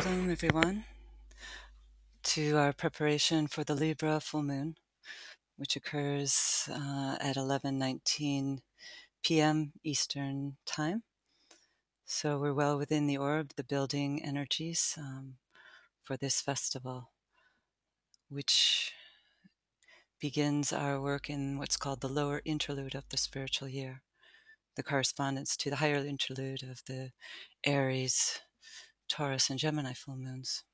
Welcome, everyone, to our preparation for the Libra full moon, which occurs at 11:19 p.m. Eastern Time. So we're well within the orb, the building energies for this festival, which begins our work in what's called the lower interlude of the spiritual year, the correspondence to the higher interlude of the Aries, Taurus, and Gemini full moons.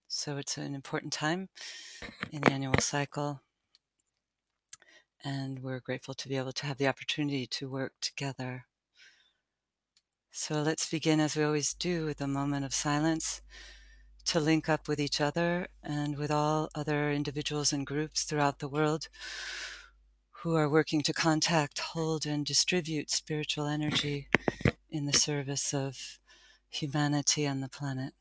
So it's an important time in the annual cycle, and we're grateful to be able to have the opportunity to work together. So let's begin, as we always do, with a moment of silence to link up with each other and with all other individuals and groups throughout the world who are working to contact, hold, and distribute spiritual energy in the service of humanity and the planet.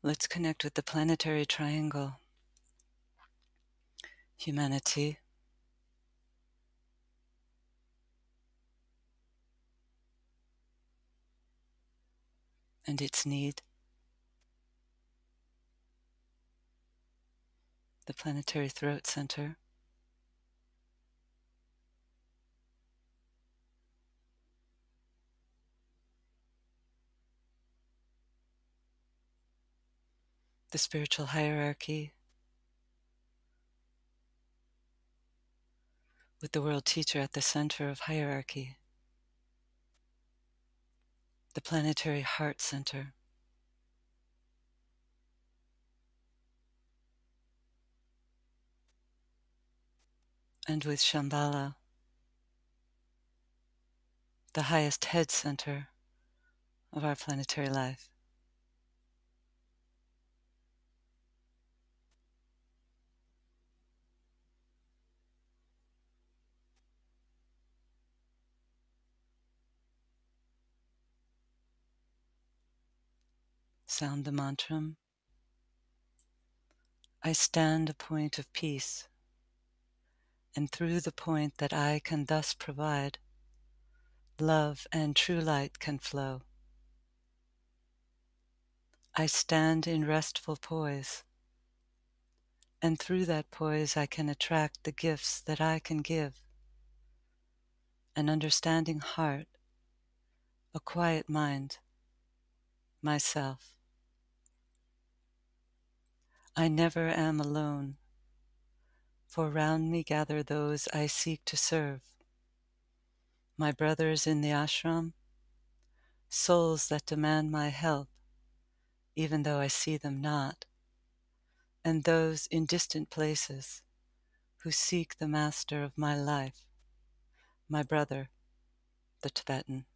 Let's connect with the planetary triangle: humanity, and its need; the planetary throat center, the spiritual hierarchy, with the world teacher at the center of hierarchy; the planetary heart center, and with Shambhala, the highest head center of our planetary life. Sound the mantra. I stand a point of peace, and through the point that I can thus provide, love and true light can flow. I stand in restful poise, and through that poise I can attract the gifts that I can give: an understanding heart, a quiet mind, myself. I never am alone, for round me gather those I seek to serve: my brothers in the ashram, souls that demand my help, even though I see them not, and those in distant places who seek the master of my life, my brother, the Tibetan.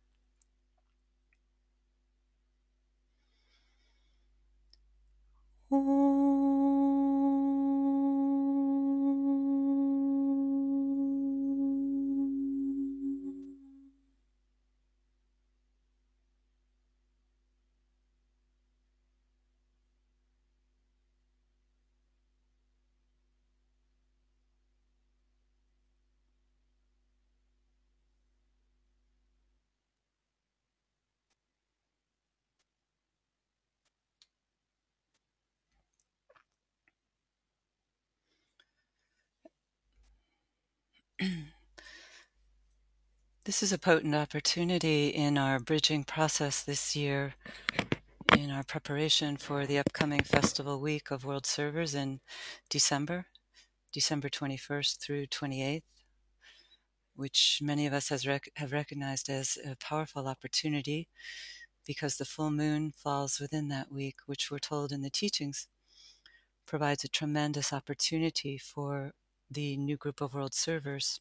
This is a potent opportunity in our bridging process this year, in our preparation for the upcoming festival week of World Servers in December December 21st through 28th, which many of us have recognized as a powerful opportunity because the full moon falls within that week, which we're told in the teachings provides a tremendous opportunity for the new group of world servers,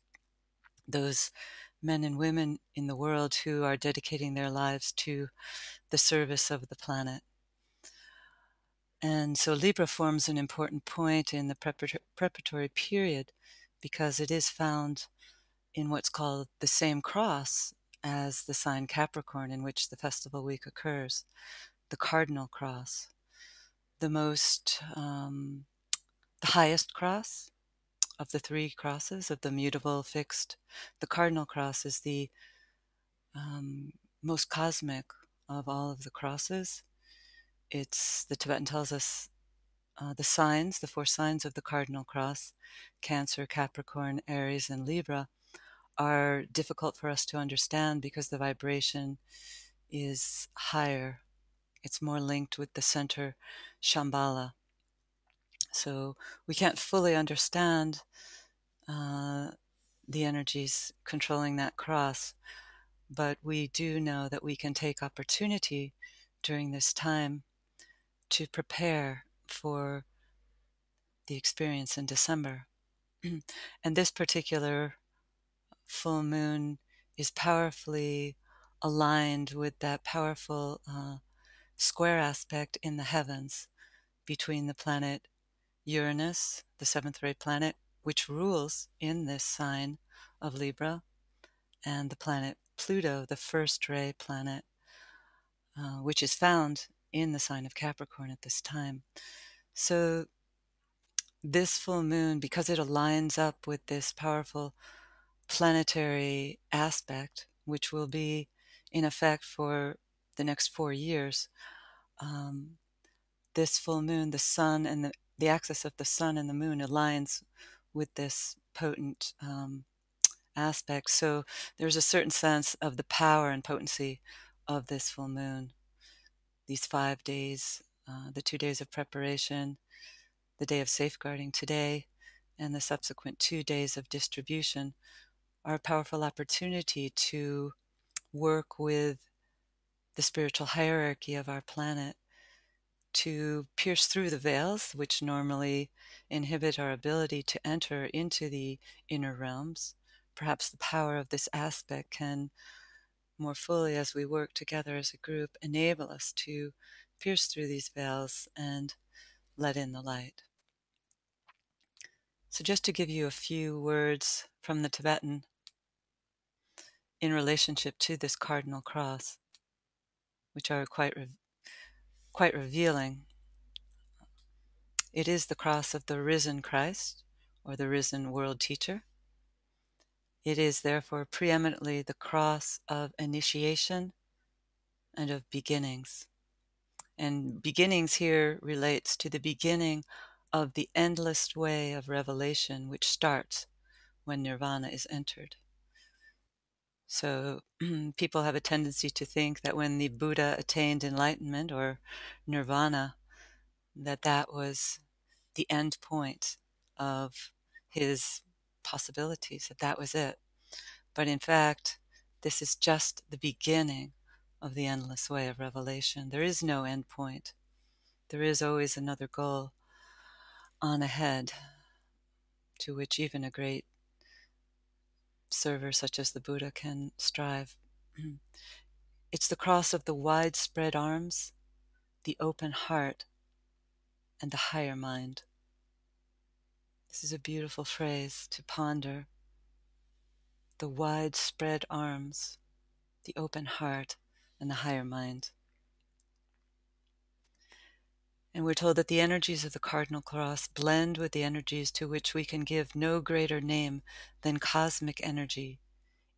those men and women in the world who are dedicating their lives to the service of the planet. And so Libra forms an important point in the preparatory period because it is found in what's called the same cross as the sign Capricorn in which the festival week occurs, the cardinal cross, the most, the highest cross of the three crosses, of the mutable, fixed. The cardinal cross is the most cosmic of all of the crosses. It's, the Tibetan tells us, the signs, the four signs of the cardinal cross, Cancer, Capricorn, Aries, and Libra, are difficult for us to understand because the vibration is higher. It's more linked with the center Shambhala. So we can't fully understand the energies controlling that cross, but we do know that we can take opportunity during this time to prepare for the experience in December. And this particular full moon is powerfully aligned with that powerful square aspect in the heavens between the planet Uranus, the seventh ray planet, which rules in this sign of Libra, and the planet Pluto, the first ray planet, which is found in the sign of Capricorn at this time. So this full moon, because it aligns up with this powerful planetary aspect, which will be in effect for the next 4 years, this full moon, the sun and the axis of the sun and the moon aligns with this potent aspect. So there's a certain sense of the power and potency of this full moon. These 5 days, the 2 days of preparation, the day of safeguarding today, and the subsequent 2 days of distribution are a powerful opportunity to work with the spiritual hierarchy of our planet, to pierce through the veils which normally inhibit our ability to enter into the inner realms. Perhaps the power of this aspect can more fully, as we work together as a group, enable us to pierce through these veils and let in the light. So just to give you a few words from the Tibetan in relationship to this cardinal cross, which are quite revealing. It is the cross of the risen Christ, or the risen world teacher. It is therefore preeminently the cross of initiation and of beginnings. And beginnings here relates to the beginning of the endless way of revelation, which starts when nirvana is entered. So people have a tendency to think that when the Buddha attained enlightenment or nirvana, that was the end point of his possibilities, that was it. But in fact, this is just the beginning of the endless way of revelation. There is no end point. There is always another goal on ahead to which even a great server such as the Buddha can strive. It's the cross of the widespread arms, the open heart, and the higher mind. This is a beautiful phrase to ponder. The widespread arms, the open heart, and the higher mind. And we're told that the energies of the cardinal cross blend with the energies to which we can give no greater name than cosmic energy,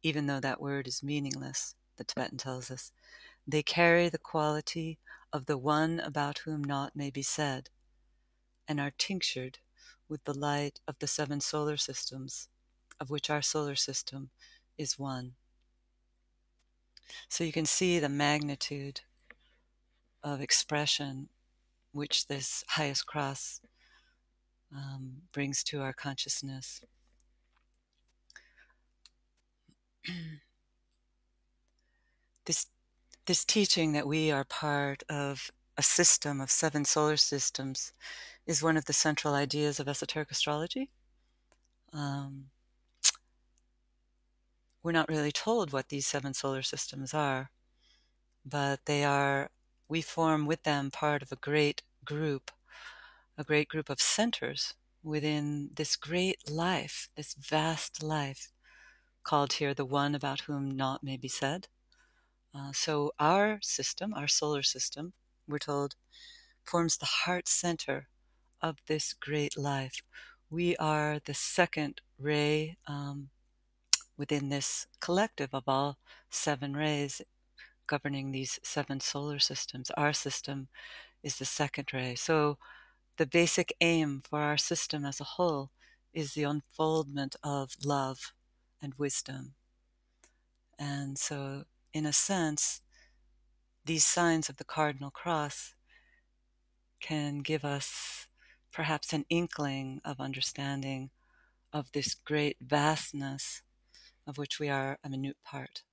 even though that word is meaningless, the Tibetan tells us. They carry the quality of the one about whom naught may be said, and are tinctured with the light of the 7 solar systems, of which our solar system is one. So you can see the magnitude of expression which this highest cross brings to our consciousness. This this teaching that we are part of a system of 7 solar systems is one of the central ideas of esoteric astrology. Um, we're not really told what these 7 solar systems are, but we form with them part of a great group of centers within this great life, this vast life, called here the one about whom naught may be said. So our system, our solar system, we're told, forms the heart center of this great life. We are the second ray within this collective of all 7 rays governing these 7 solar systems. Our system is the second ray. So the basic aim for our system as a whole is the unfoldment of love and wisdom. And so, in a sense, these signs of the cardinal cross can give us perhaps an inkling of understanding of this great vastness of which we are a minute part.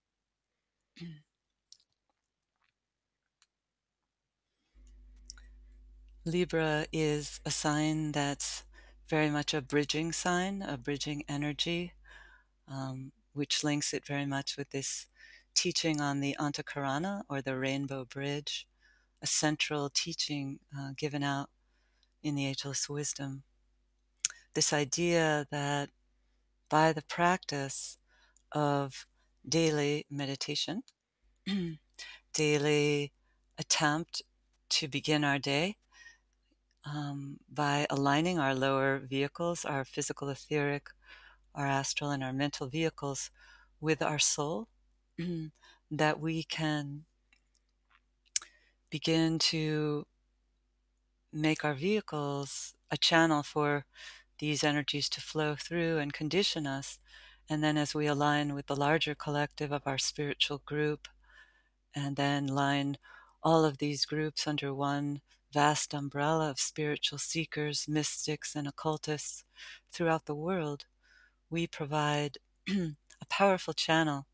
Libra is a sign that's very much a bridging sign, a bridging energy, which links it very much with this teaching on the Antakarana, or the Rainbow Bridge, a central teaching given out in the Ageless Wisdom. This idea that by the practice of daily meditation, daily attempt to begin our day, by aligning our lower vehicles, our physical, etheric, our astral, and our mental vehicles with our soul, that we can begin to make our vehicles a channel for these energies to flow through and condition us. And then as we align with the larger collective of our spiritual group, and then line all of these groups under one vast umbrella of spiritual seekers, mystics, and occultists throughout the world, we provide a powerful channel,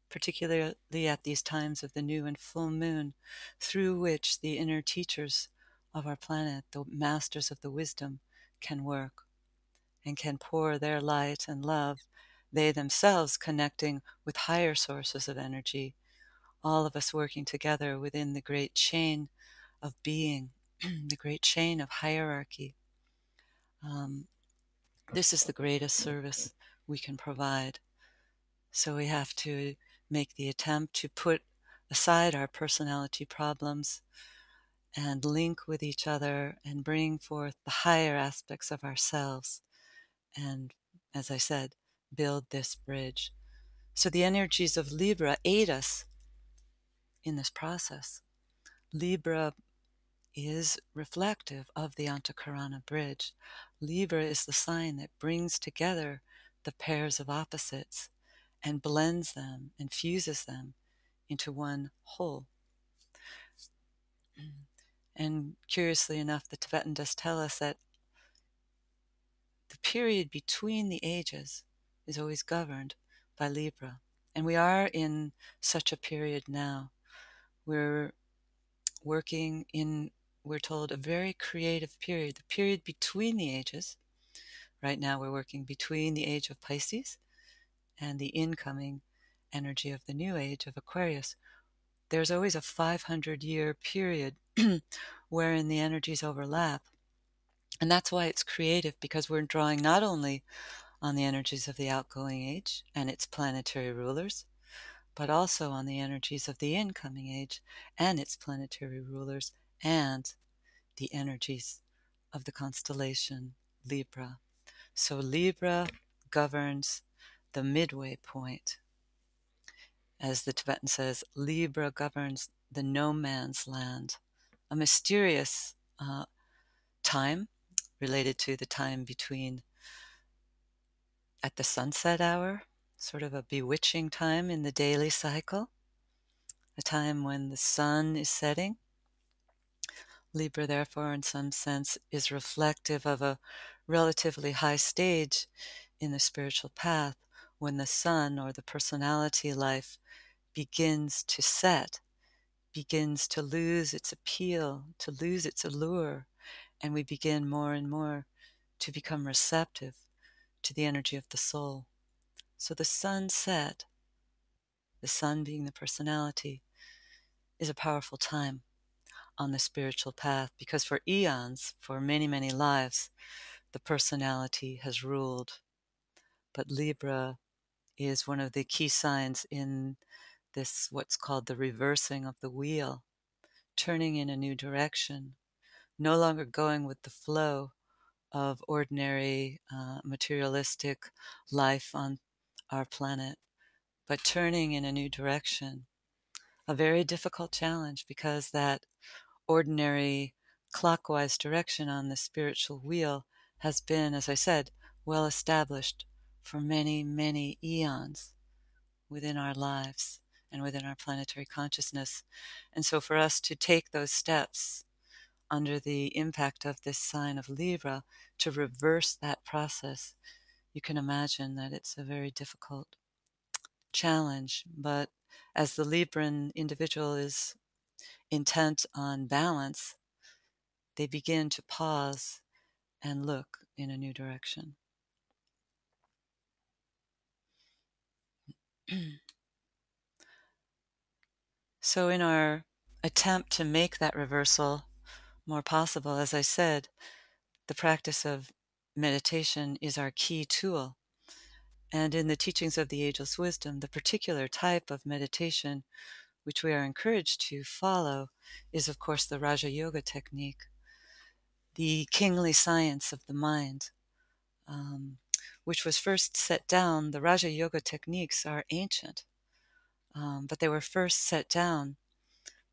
particularly at these times of the new and full moon, through which the inner teachers of our planet, the masters of the wisdom, can work and can pour their light and love, they themselves connecting with higher sources of energy, all of us working together within the great chain of being, the great chain of hierarchy. This is the greatest service we can provide. So we have to make the attempt to put aside our personality problems and link with each other and bring forth the higher aspects of ourselves. And as I said, build this bridge. So the energies of Libra aid us in this process. Libra is reflective of the Antakarana bridge. Libra is the sign that brings together the pairs of opposites and blends them and fuses them into one whole. And curiously enough, the Tibetan does tell us that the period between the ages is always governed by Libra. And we are in such a period now. We're working in, we're told, a very creative period, the period between the ages. Right now we're working between the age of Pisces and the incoming energy of the new age of Aquarius. There's always a 500-year period wherein the energies overlap. And that's why it's creative, because we're drawing not only on the energies of the outgoing age and its planetary rulers, but also on the energies of the incoming age and its planetary rulers, and the energies of the constellation Libra. So Libra governs the midway point. As the Tibetan says, Libra governs the no man's land, a mysterious time related to the time between at the sunset hour, sort of a bewitching time in the daily cycle, a time when the sun is setting. Libra, therefore, in some sense, is reflective of a relatively high stage in the spiritual path, when the sun or the personality life begins to set, begins to lose its appeal, to lose its allure, and we begin more and more to become receptive to the energy of the soul. So the sunset, the sun being the personality, is a powerful time on the spiritual path, because for eons, for many, many lives, the personality has ruled. But Libra is one of the key signs in this, what's called the reversing of the wheel, turning in a new direction, no longer going with the flow of ordinary materialistic life on our planet, but turning in a new direction. A very difficult challenge, because that ordinary clockwise direction on the spiritual wheel has been, as I said, well established for many, many eons within our lives and within our planetary consciousness. And so for us to take those steps under the impact of this sign of Libra to reverse that process, you can imagine that it's a very difficult challenge. But as the Libran individual is intent on balance, they begin to pause and look in a new direction. So in our attempt to make that reversal more possible, as I said, the practice of meditation is our key tool. And in the teachings of the Ageless Wisdom, the particular type of meditation which we are encouraged to follow is, of course, the Raja Yoga technique, the kingly science of the mind, which was first set down. The Raja Yoga techniques are ancient, but they were first set down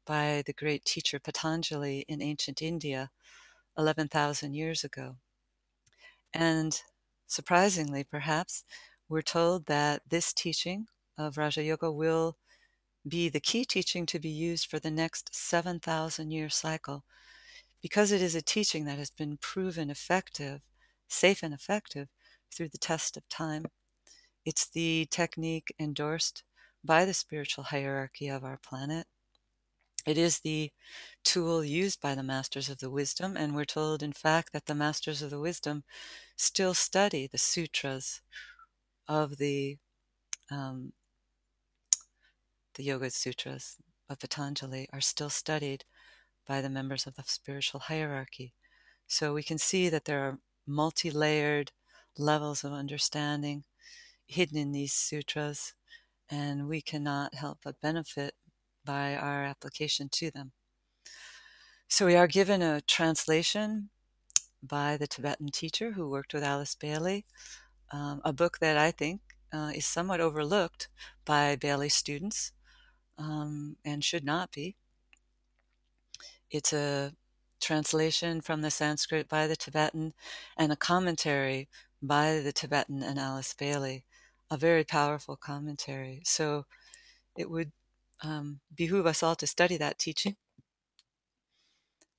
by the great teacher Patanjali in ancient India 11,000 years ago. And surprisingly, perhaps, we're told that this teaching of Raja Yoga will be the key teaching to be used for the next 7,000-year cycle, because it is a teaching that has been proven effective, safe and effective, through the test of time. It's the technique endorsed by the spiritual hierarchy of our planet. It is the tool used by the Masters of the Wisdom, and we're told, in fact, that the Masters of the Wisdom still study the sutras of the Yoga Sutras of Patanjali are still studied by the members of the spiritual hierarchy. So we can see that there are multi-layered levels of understanding hidden in these sutras, and we cannot help but benefit by our application to them. So we are given a translation by the Tibetan teacher who worked with Alice Bailey, a book that I think is somewhat overlooked by Bailey students, and should not be. It's a translation from the Sanskrit by the Tibetan and a commentary by the Tibetan and Alice Bailey, a very powerful commentary. So it would behoove us all to study that teaching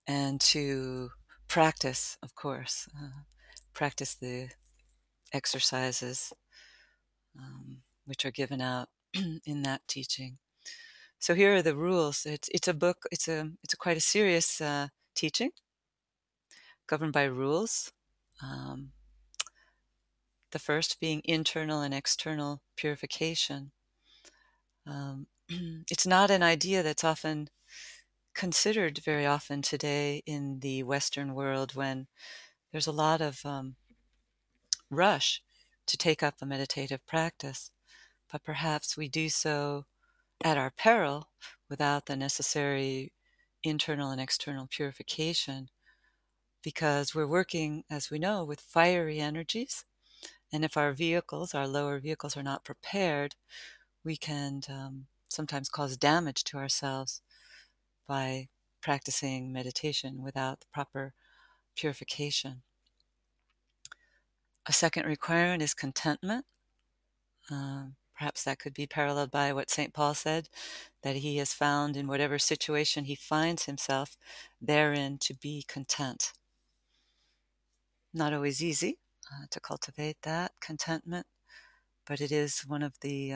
and to practice, of course, practice the exercises which are given out in that teaching. So here are the rules. It's a book. It's quite a serious teaching, governed by rules. Um, the first being internal and external purification. It's not an idea that's often considered very often today in the Western world, when there's a lot of rush to take up a meditative practice, but perhaps we do so at our peril without the necessary internal and external purification, because we're working, as we know, with fiery energies. And if our vehicles, our lower vehicles, are not prepared, we can sometimes cause damage to ourselves by practicing meditation without the proper purification. A second requirement is contentment. Perhaps that could be paralleled by what St. Paul said, that he has found in whatever situation he finds himself therein to be content. Not always easy to cultivate that contentment, but it is one of the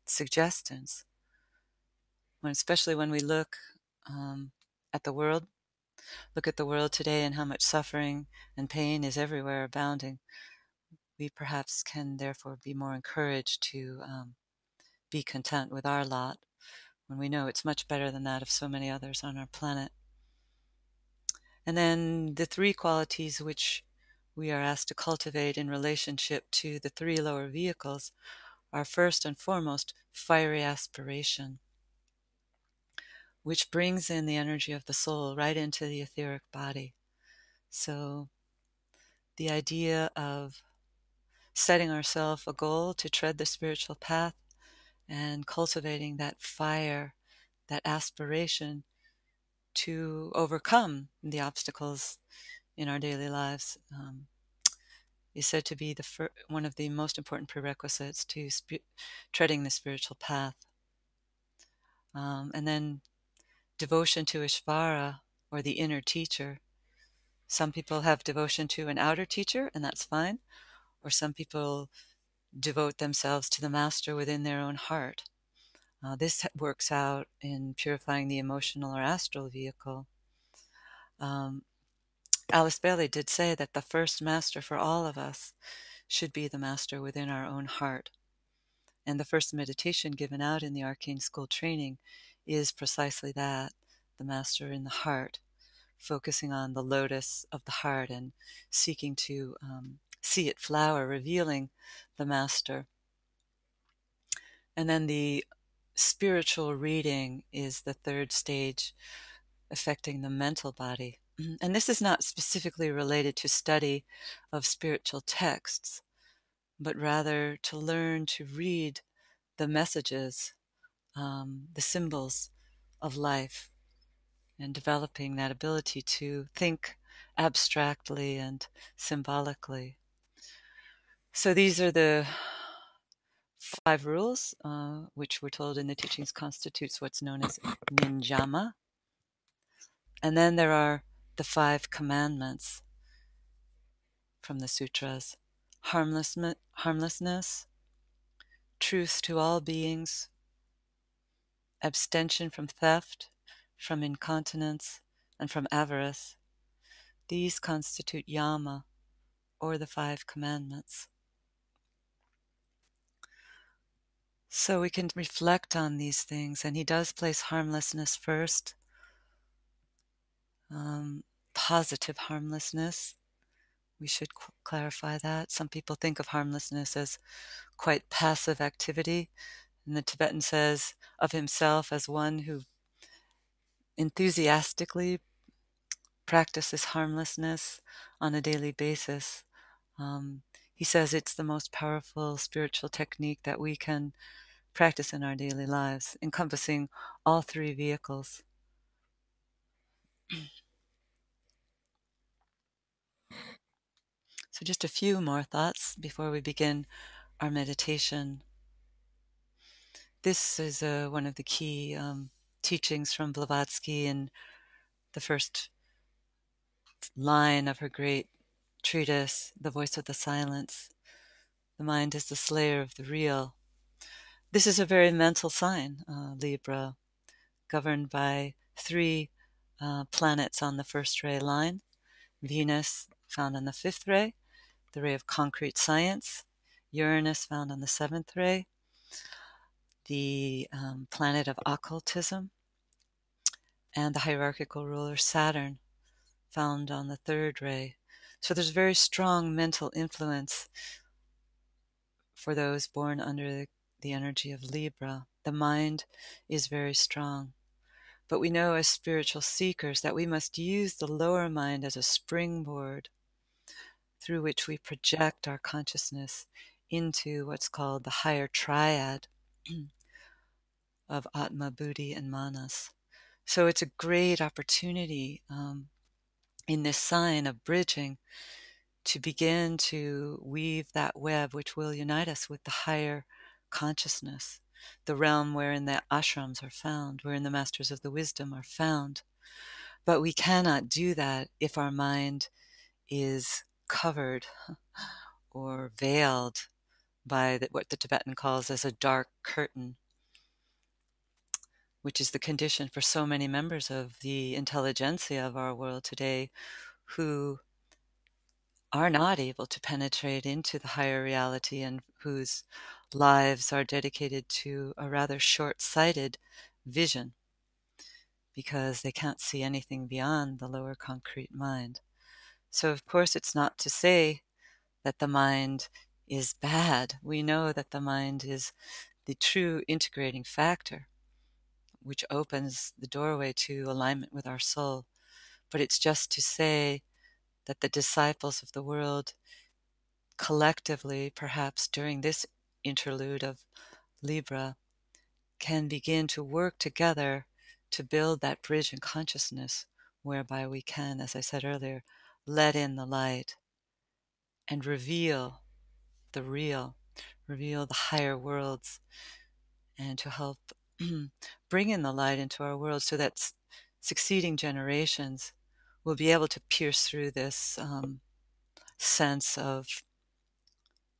suggestions, especially when we um, at the world, look at the world today and how much suffering and pain is everywhere abounding. We perhaps can therefore be more encouraged to be content with our lot when we know it's much better than that of so many others on our planet. And then the three qualities which we are asked to cultivate in relationship to the three lower vehicles are first and foremost fiery aspiration, which brings in the energy of the soul right into the etheric body. So the idea of setting ourselves a goal to tread the spiritual path and cultivating that fire, that aspiration to overcome the obstacles in our daily lives is said to be one of the most important prerequisites to treading the spiritual path. And then devotion to Ishvara, or the inner teacher. Some people have devotion to an outer teacher, and that's fine. Or some people devote themselves to the master within their own heart. This works out in purifying the emotional or astral vehicle. Um, Alice Bailey did say that the first master for all of us should be the master within our own heart. And the first meditation given out in the Arcane School training is precisely that, the master in the heart, focusing on the lotus of the heart and seeking to see it flower, revealing the master. And then the spiritual reading is the third stage, affecting the mental body. And this is not specifically related to study of spiritual texts, but rather to learn to read the messages, the symbols of life, and developing that ability to think abstractly and symbolically. So these are the 5 rules, which we're told in the teachings constitutes what's known as ninjama. And then there are the 5 commandments from the sutras: harmlessness, truth to all beings, abstention from theft, from incontinence, and from avarice. These constitute yama, or the 5 commandments. So we can reflect on these things, and he does place harmlessness first, positive harmlessness. We should clarify that. Some people think of harmlessness as quite passive activity, and the Tibetan says of himself as one who enthusiastically practices harmlessness on a daily basis. He says it's the most powerful spiritual technique that we can practice in our daily lives, encompassing all 3 vehicles. So just a few more thoughts before we begin our meditation. This is one of the key teachings from Blavatsky in the first line of her great treatise, The Voice of the Silence. The mind is the slayer of the real. This is a very mental sign, Libra, governed by 3 planets on the first ray line. Venus, found on the 5th ray, the ray of concrete science. Uranus, found on the 7th ray, the planet of occultism. And the hierarchical ruler Saturn, found on the 3rd ray. So there's very strong mental influence for those born under the energy of Libra. The mind is very strong. But we know as spiritual seekers that we must use the lower mind as a springboard through which we project our consciousness into what's called the higher triad of Atma, Buddhi, and Manas. So it's a great opportunity in this sign of bridging to begin to weave that web which will unite us with the higher consciousness, the realm wherein the ashrams are found, wherein the masters of the wisdom are found. But we cannot do that if our mind is covered or veiled by what the Tibetan calls as a dark curtain, which is the condition for so many members of the intelligentsia of our world today who are not able to penetrate into the higher reality and whose lives are dedicated to a rather short-sighted vision because they can't see anything beyond the lower concrete mind. So, of course, it's not to say that the mind is bad. We know that the mind is the true integrating factor, which opens the doorway to alignment with our soul. But it's just to say that the disciples of the world collectively, perhaps during this interlude of Libra, can begin to work together to build that bridge in consciousness whereby we can, as I said earlier, let in the light and reveal the real, reveal the higher worlds, and to help bring in the light into our world so that succeeding generations will be able to pierce through this sense of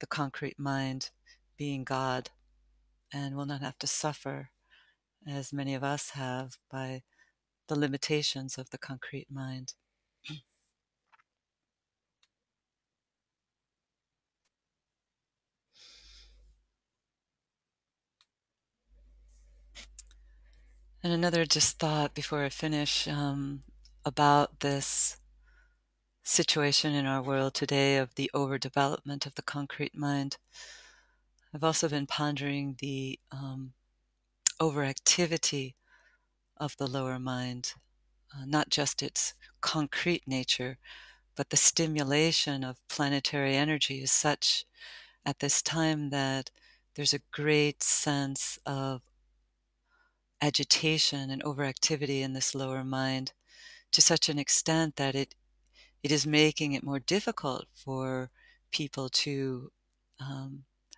the concrete mind being God and will not have to suffer, as many of us have, by the limitations of the concrete mind. And another just thought before I finish about this situation in our world today of the overdevelopment of the concrete mind. I've also been pondering the overactivity of the lower mind, not just its concrete nature, but the stimulation of planetary energy is such at this time that there's a great sense of agitation and overactivity in this lower mind to such an extent that it is making it more difficult for people to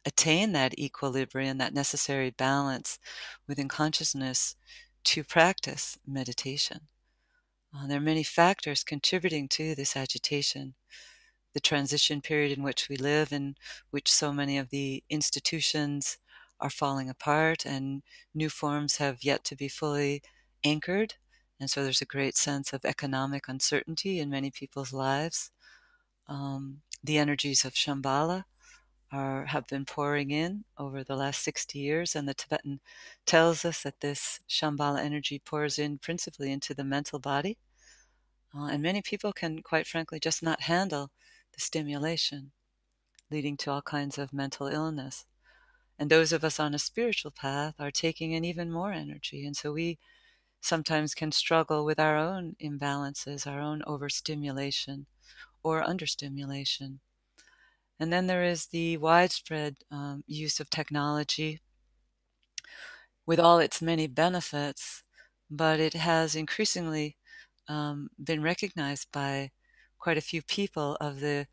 attain that equilibrium, that necessary balance within consciousness to practice meditation. There are many factors contributing to this agitation. The transition period in which we live, in which so many of the institutions are falling apart and new forms have yet to be fully anchored. And so there's a great sense of economic uncertainty in many people's lives. The energies of Shambhala have been pouring in over the last 60 years, and the Tibetan tells us that this Shambhala energy pours in principally into the mental body. And many people can, quite frankly, just not handle the stimulation, leading to all kinds of mental illness. And those of us on a spiritual path are taking in even more energy. And so we sometimes can struggle with our own imbalances, our own overstimulation or understimulation. And then there is the widespread use of technology with all its many benefits, but it has increasingly been recognized by quite a few people of the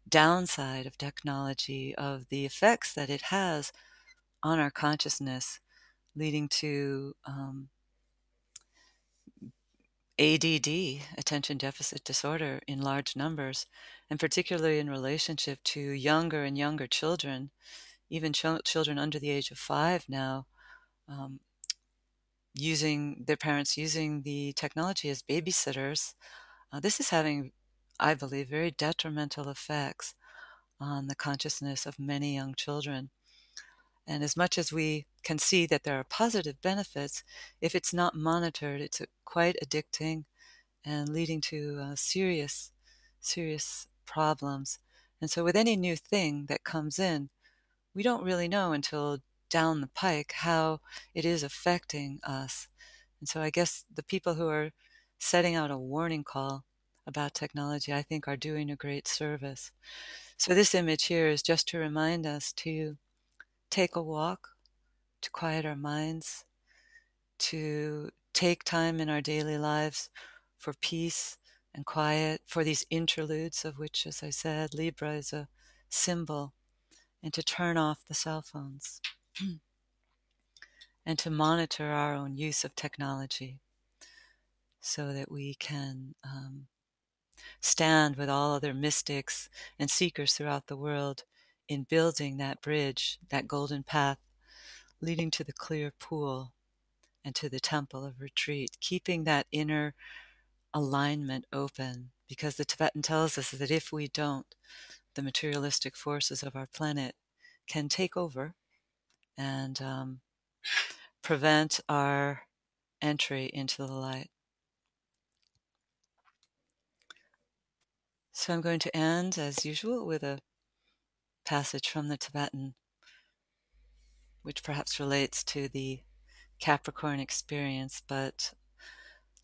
downside of technology, of the effects that it has on our consciousness, leading to ADD, attention deficit disorder, in large numbers, and particularly in relationship to younger and younger children, even children under the age of 5 now, using their parents using the technology as babysitters. This is having, I believe, very detrimental effects on the consciousness of many young children. And as much as we can see that there are positive benefits, if it's not monitored, it's quite addicting and leading to serious, serious problems. And so with any new thing that comes in, we don't really know until down the pike how it is affecting us. And so I guess the people who are setting out a warning call about technology, I think, are doing a great service. So this image here is just to remind us to take a walk, to quiet our minds, to take time in our daily lives for peace and quiet, for these interludes of which, as I said, Libra is a symbol, and to turn off the cell phones and to monitor our own use of technology so that we can stand with all other mystics and seekers throughout the world in building that bridge, that golden path leading to the clear pool and to the temple of retreat, keeping that inner alignment open, because the Tibetan tells us that if we don't, the materialistic forces of our planet can take over and prevent our entry into the light. So I'm going to end, as usual, with a passage from the Tibetan, which perhaps relates to the Capricorn experience, but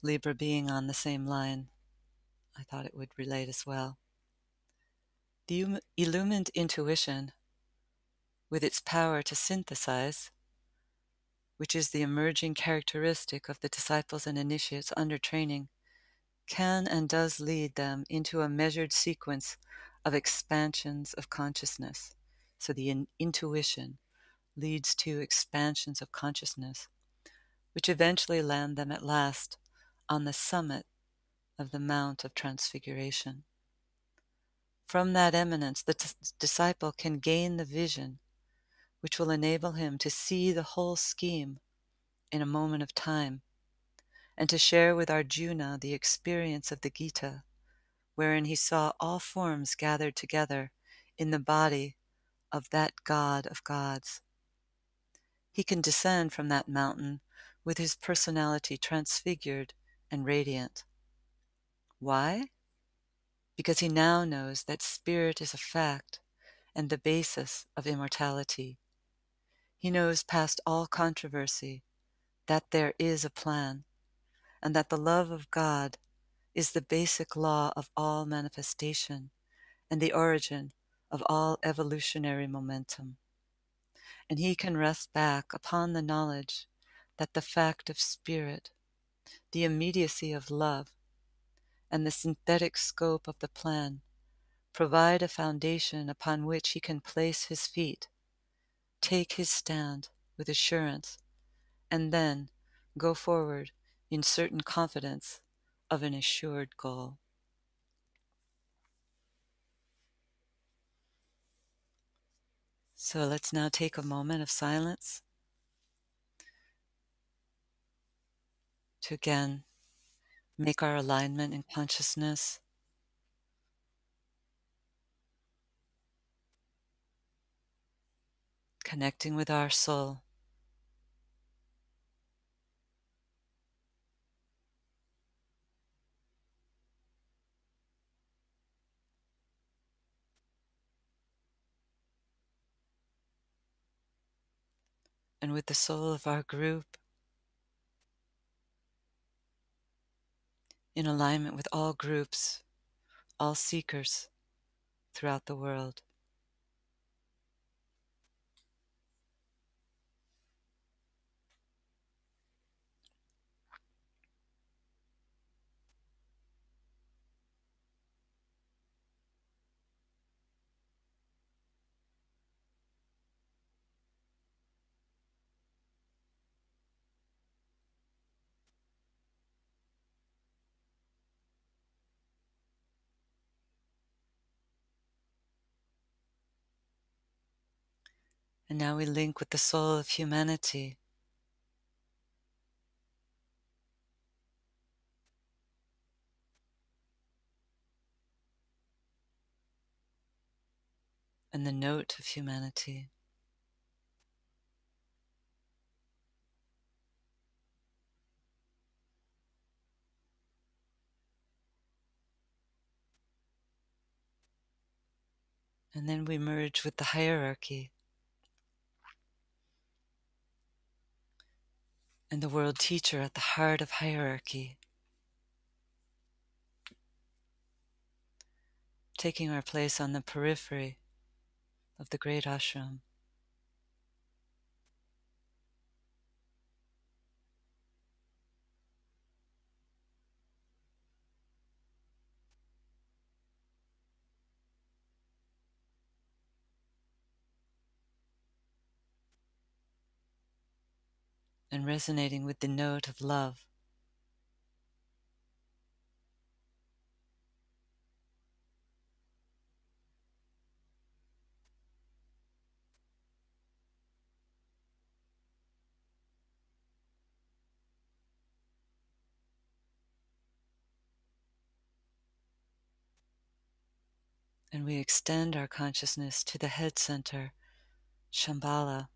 Libra being on the same line, I thought it would relate as well. The illumined intuition, with its power to synthesize, which is the emerging characteristic of the disciples and initiates under training, can and does lead them into a measured sequence of expansions of consciousness. So the intuition leads to expansions of consciousness, which eventually land them at last on the summit of the Mount of Transfiguration. From that eminence, the disciple can gain the vision, which will enable him to see the whole scheme in a moment of time, and to share with Arjuna the experience of the Gita, wherein he saw all forms gathered together in the body of that God of gods. He can descend from that mountain with his personality transfigured and radiant. Why? Because he now knows that spirit is a fact and the basis of immortality. He knows past all controversy that there is a plan, and that the love of God is the basic law of all manifestation and the origin of all evolutionary momentum. And he can rest back upon the knowledge that the fact of spirit, the immediacy of love, and the synthetic scope of the plan provide a foundation upon which he can place his feet, take his stand with assurance, and then go forward in certain confidence of an assured goal. So let's now take a moment of silence to again make our alignment in consciousness, connecting with our soul. And with the soul of our group, in alignment with all groups, all seekers throughout the world. And now we link with the soul of humanity. And the note of humanity. And then we merge with the hierarchy and the world teacher at the heart of hierarchy, taking our place on the periphery of the great ashram. And resonating with the note of love. And we extend our consciousness to the head center, Shambhala,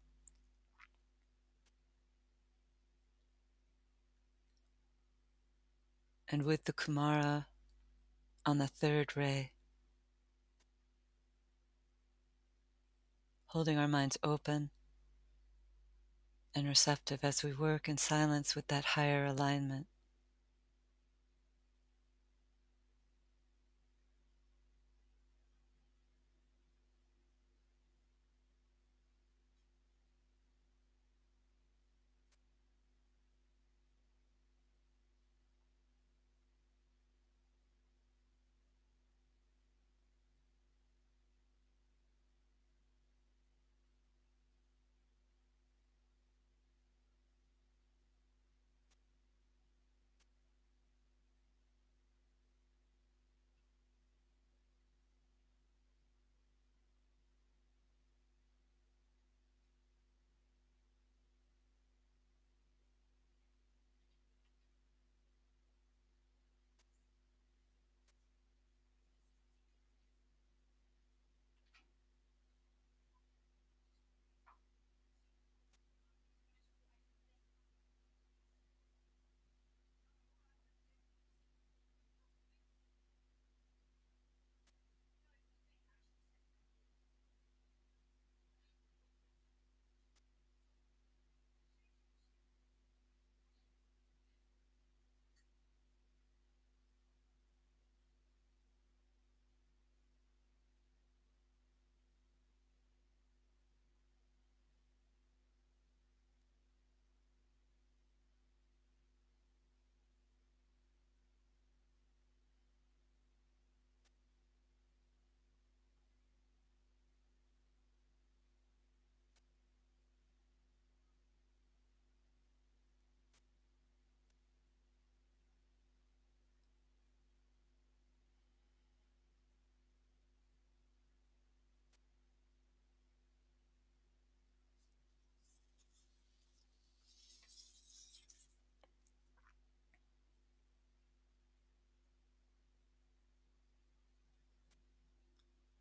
and with the Kumara on the third ray, holding our minds open and receptive as we work in silence with that higher alignment.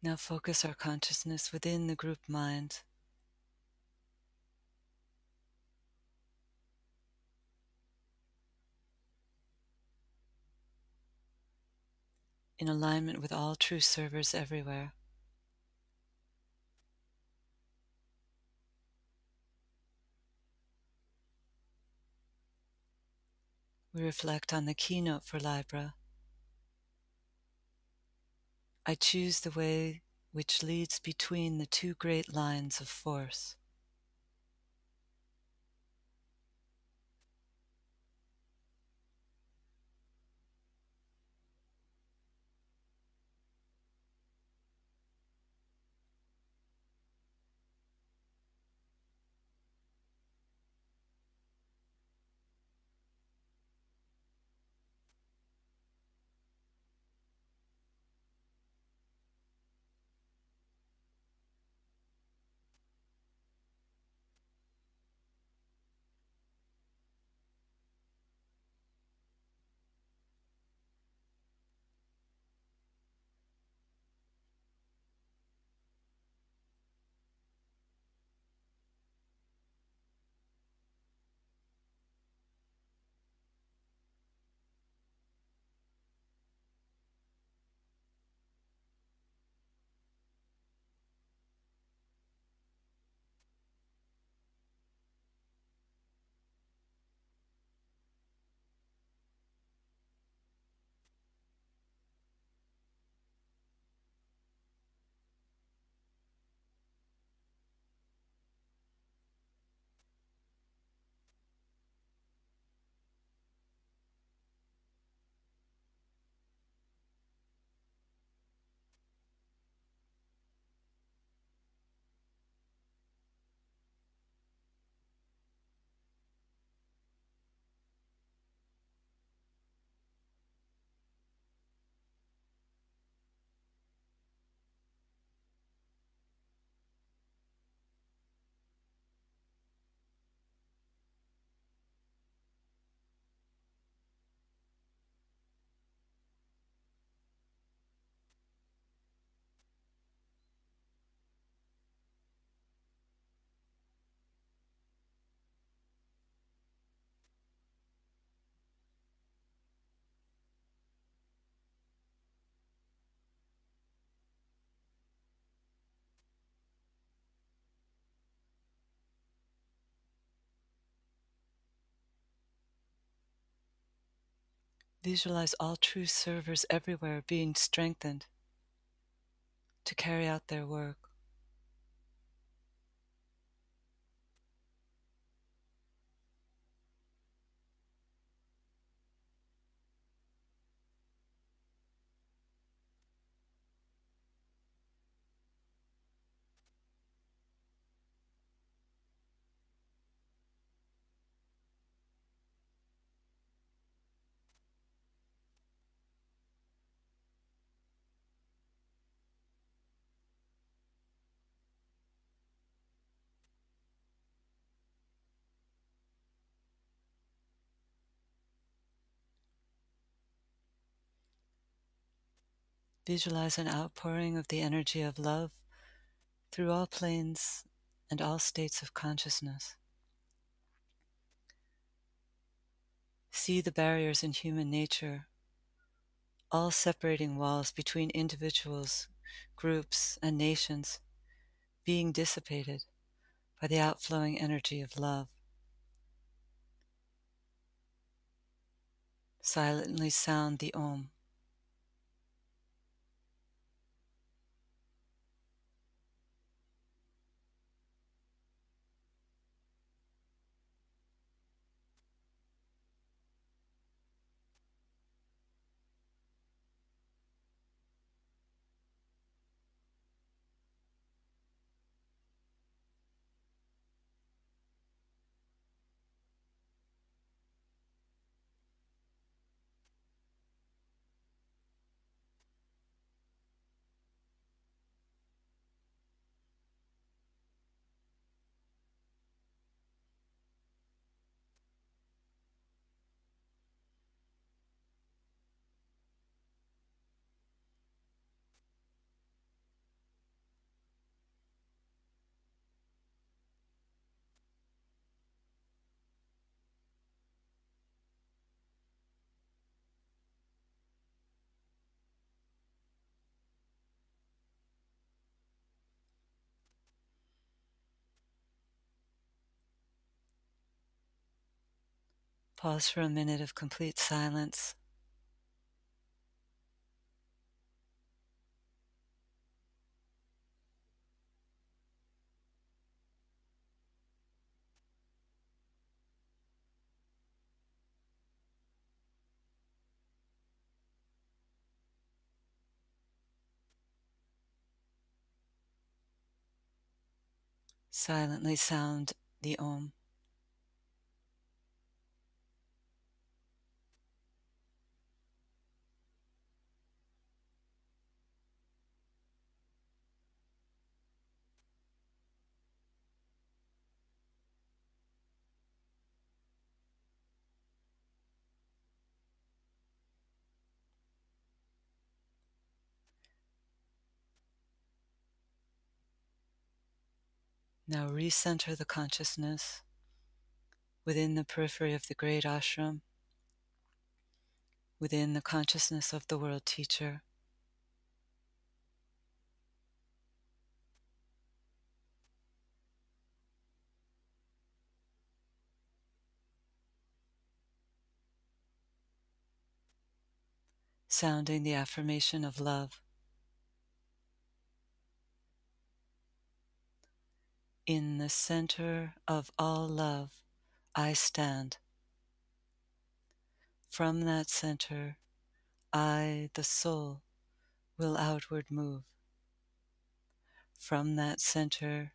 Now focus our consciousness within the group mind, in alignment with all true servers everywhere. We reflect on the keynote for Libra. I choose the way which leads between the two great lines of force. Visualize all true servers everywhere being strengthened to carry out their work. Visualize an outpouring of the energy of love through all planes and all states of consciousness. See the barriers in human nature, all separating walls between individuals, groups, and nations, being dissipated by the outflowing energy of love. Silently sound the Om. Pause for a minute of complete silence. Silently sound the Om. Now recenter the consciousness within the periphery of the great ashram, within the consciousness of the world teacher. Sounding the affirmation of love. In the center of all love, I stand. From that center, I, the soul, will outward move. From that center,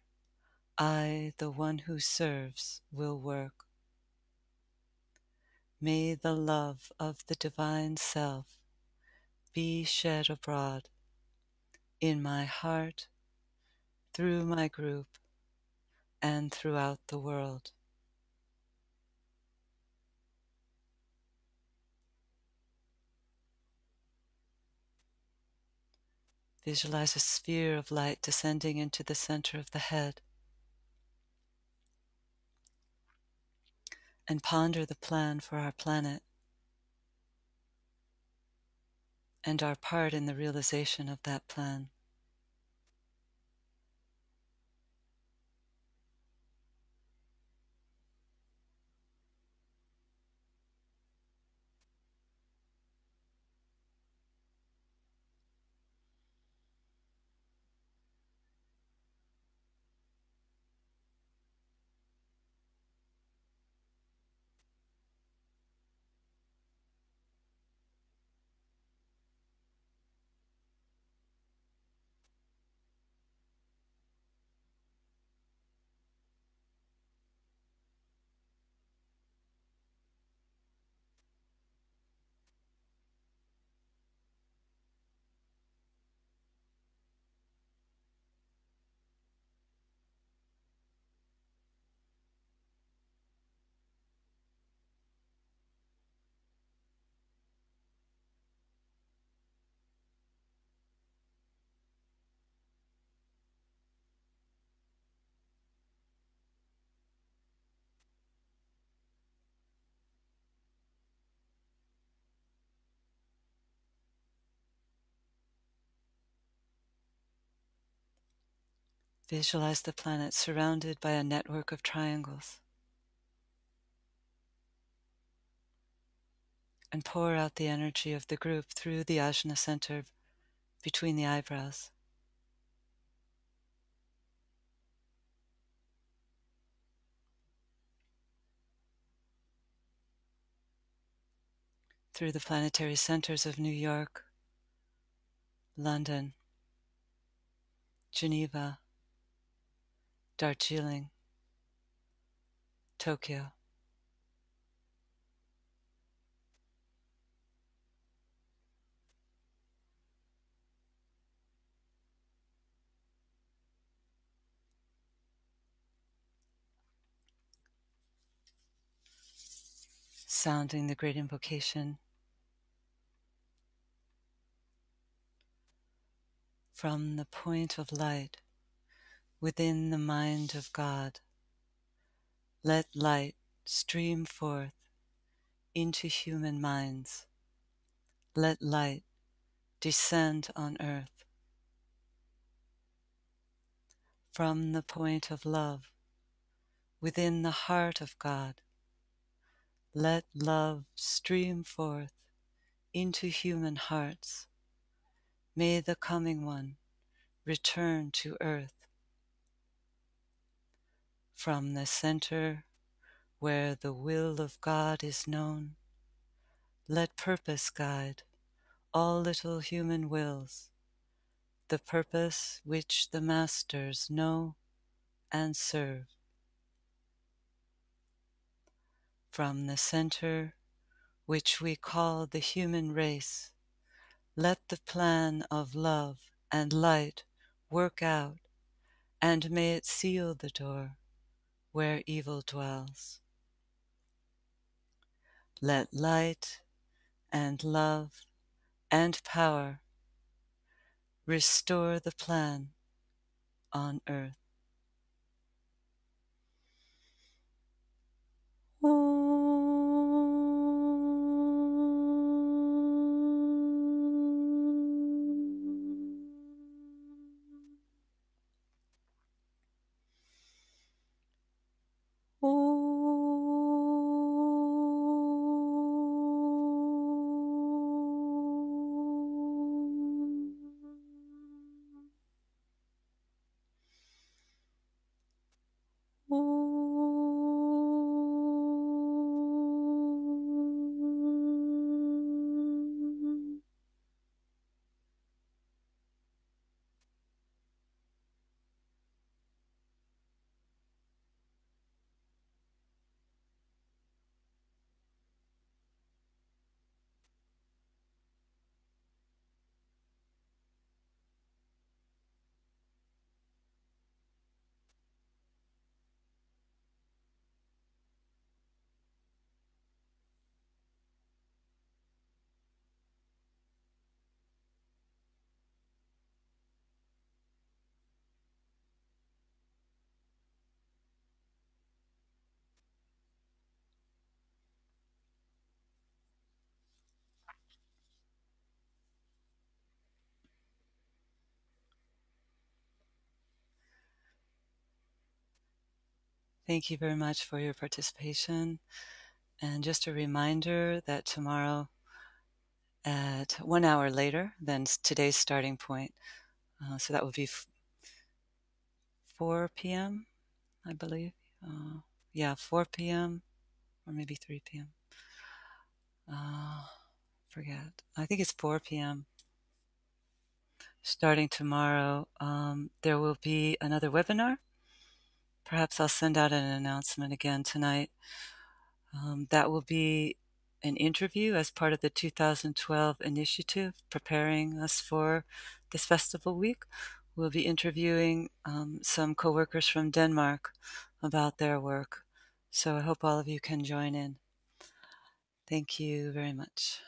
I, the one who serves, will work. May the love of the divine self be shed abroad in my heart, through my group, and throughout the world. Visualize a sphere of light descending into the center of the head, and ponder the plan for our planet and our part in the realization of that plan. Visualize the planet surrounded by a network of triangles and pour out the energy of the group through the ajna center between the eyebrows. Through the planetary centers of New York, London, Geneva, Darjeeling, Tokyo. Sounding the great invocation from the point of light within the mind of God. Let light stream forth into human minds. Let light descend on earth. From the point of love within the heart of God. Let love stream forth into human hearts. May the coming one return to earth. From the center where the will of God is known, let purpose guide all little human wills, the purpose which the masters know and serve. From the center which we call the human race, let the plan of love and light work out, and may it seal the door where evil dwells. Let light and love and power restore the plan on earth. Thank you very much for your participation. And just a reminder that tomorrow at 1 hour later than today's starting point, so that would be 4 p.m., I believe. Yeah, 4 p.m. or maybe 3 p.m. Forget. I think it's 4 p.m. Starting tomorrow, there will be another webinar. Perhaps I'll send out an announcement again tonight. That will be an interview as part of the 2012 initiative preparing us for this festival week. We'll be interviewing some co-workers from Denmark about their work. So I hope all of you can join in. Thank you very much.